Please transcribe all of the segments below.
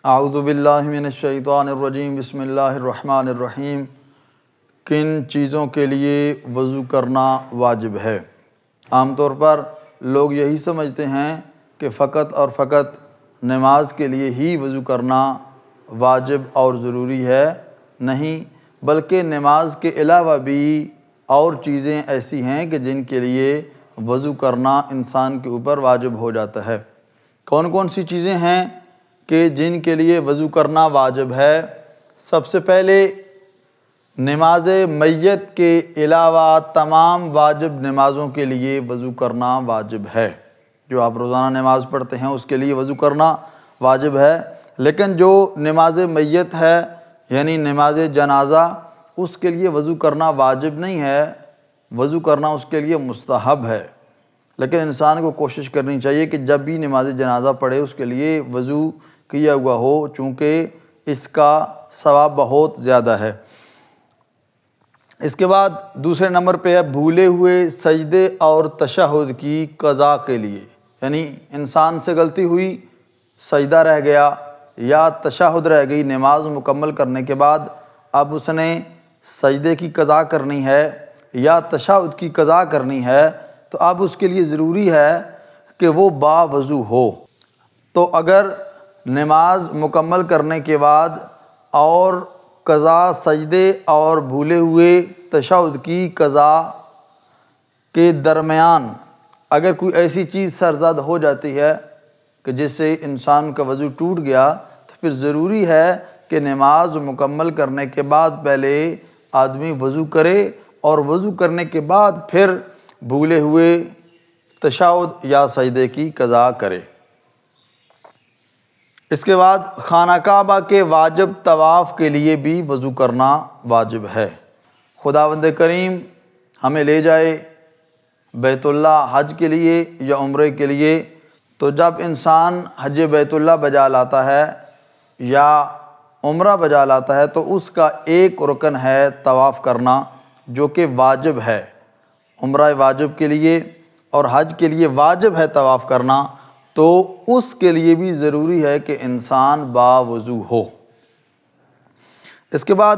اعوذ باللہ من الشیطان الرجیم بسم اللہ الرحمن الرحیم۔ کن چیزوں کے لیے وضو کرنا واجب ہے؟ عام طور پر لوگ یہی سمجھتے ہیں کہ فقط اور فقط نماز کے لیے ہی وضو کرنا واجب اور ضروری ہے، نہیں بلکہ نماز کے علاوہ بھی اور چیزیں ایسی ہیں کہ جن کے لیے وضو کرنا انسان کے اوپر واجب ہو جاتا ہے۔ کون کون سی چیزیں ہیں کہ جن کے لیے وضو کرنا واجب ہے؟ سب سے پہلے نماز میت کے علاوہ تمام واجب نمازوں کے لیے وضو کرنا واجب ہے۔ جو آپ روزانہ نماز پڑھتے ہیں اس کے لیے وضو کرنا واجب ہے، لیکن جو نماز میت ہے یعنی نماز جنازہ، اس کے لیے وضو کرنا واجب نہیں ہے، وضو کرنا اس کے لیے مستحب ہے۔ لیکن انسان کو کوشش کرنی چاہیے کہ جب بھی نماز جنازہ پڑھے اس کے لیے وضو کیا ہوا ہو، چونکہ اس کا ثواب بہت زیادہ ہے۔ اس کے بعد دوسرے نمبر پہ ہے بھولے ہوئے سجدے اور تشہد کی قضا کے لیے، یعنی انسان سے غلطی ہوئی، سجدہ رہ گیا یا تشہد رہ گئی نماز مکمل کرنے کے بعد، اب اس نے سجدے کی قضا کرنی ہے یا تشہد کی قضا کرنی ہے، تو اب اس کے لیے ضروری ہے کہ وہ باوضو ہو۔ تو اگر نماز مکمل کرنے کے بعد اور قضا سجدے اور بھولے ہوئے تشہد کی قضا کے درمیان اگر کوئی ایسی چیز سرزد ہو جاتی ہے کہ جس سے انسان کا وضو ٹوٹ گیا، تو پھر ضروری ہے کہ نماز مکمل کرنے کے بعد پہلے آدمی وضو کرے اور وضو کرنے کے بعد پھر بھولے ہوئے تشہد یا سجدے کی قضا کرے۔ اس کے بعد خانہ کعبہ کے واجب طواف کے لیے بھی وضو کرنا واجب ہے۔ خداوند کریم ہمیں لے جائے بیت اللہ حج کے لیے یا عمرے کے لیے، تو جب انسان حج بیت اللہ بجا لاتا ہے یا عمرہ بجا لاتا ہے تو اس کا ایک رکن ہے طواف کرنا، جو کہ واجب ہے۔ عمرہ واجب کے لیے اور حج کے لیے واجب ہے طواف کرنا، تو اس کے لیے بھی ضروری ہے کہ انسان باوضو ہو۔ اس کے بعد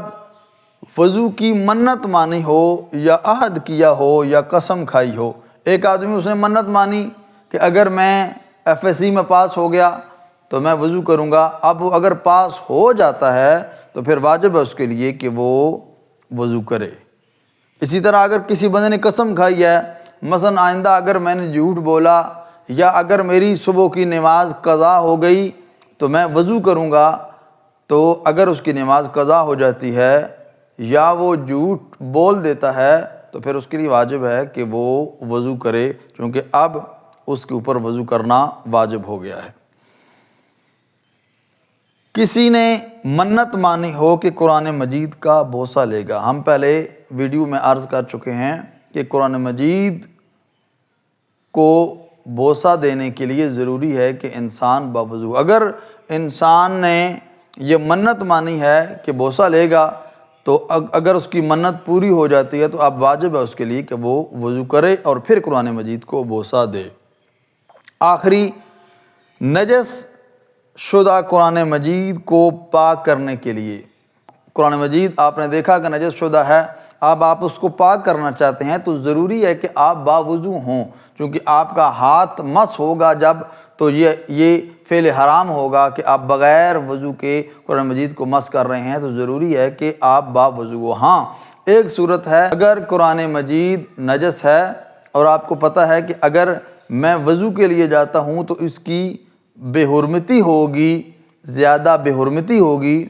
وضو کی منت مانی ہو یا عہد کیا ہو یا قسم کھائی ہو۔ ایک آدمی اس نے منت مانی کہ اگر میں ایف ایس سی میں پاس ہو گیا تو میں وضو کروں گا، اب وہ اگر پاس ہو جاتا ہے تو پھر واجب ہے اس کے لیے کہ وہ وضو کرے۔ اسی طرح اگر کسی بندے نے قسم کھائی ہے، مثلا آئندہ اگر میں نے جھوٹ بولا یا اگر میری صبح کی نماز قضا ہو گئی تو میں وضو کروں گا، تو اگر اس کی نماز قضا ہو جاتی ہے یا وہ جھوٹ بول دیتا ہے تو پھر اس کے لیے واجب ہے کہ وہ وضو کرے، چونکہ اب اس کے اوپر وضو کرنا واجب ہو گیا ہے۔ کسی نے منت مانی ہو کہ قرآن مجید کا بوسہ لے گا۔ ہم پہلے ویڈیو میں عرض کر چکے ہیں کہ قرآن مجید کو بوسہ دینے کے لیے ضروری ہے کہ انسان باوضو۔ اگر انسان نے یہ منت مانی ہے کہ بوسہ لے گا تو اگر اس کی منت پوری ہو جاتی ہے تو اب واجب ہے اس کے لیے کہ وہ وضو کرے اور پھر قرآن مجید کو بوسہ دے۔ آخری، نجس شدہ قرآن مجید کو پاک کرنے کے لیے، قرآن مجید آپ نے دیکھا کہ نجس شدہ ہے، اب آپ اس کو پاک کرنا چاہتے ہیں تو ضروری ہے کہ آپ باوضو ہوں، چونکہ آپ کا ہاتھ مس ہوگا جب تو یہ فعل حرام ہوگا کہ آپ بغیر وضو کے قرآن مجید کو مس کر رہے ہیں، تو ضروری ہے کہ آپ باوضو ہو۔ ہاں، ایک صورت ہے اگر قرآن مجید نجس ہے اور آپ کو پتہ ہے کہ اگر میں وضو کے لیے جاتا ہوں تو اس کی بے حرمتی ہوگی، زیادہ بے حرمتی ہوگی،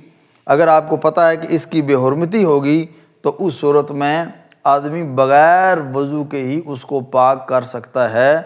اگر آپ کو پتہ ہے کہ اس کی بے حرمتی ہوگی تو اس صورت میں آدمی بغیر وضو کے ہی اس کو پاک کر سکتا ہے۔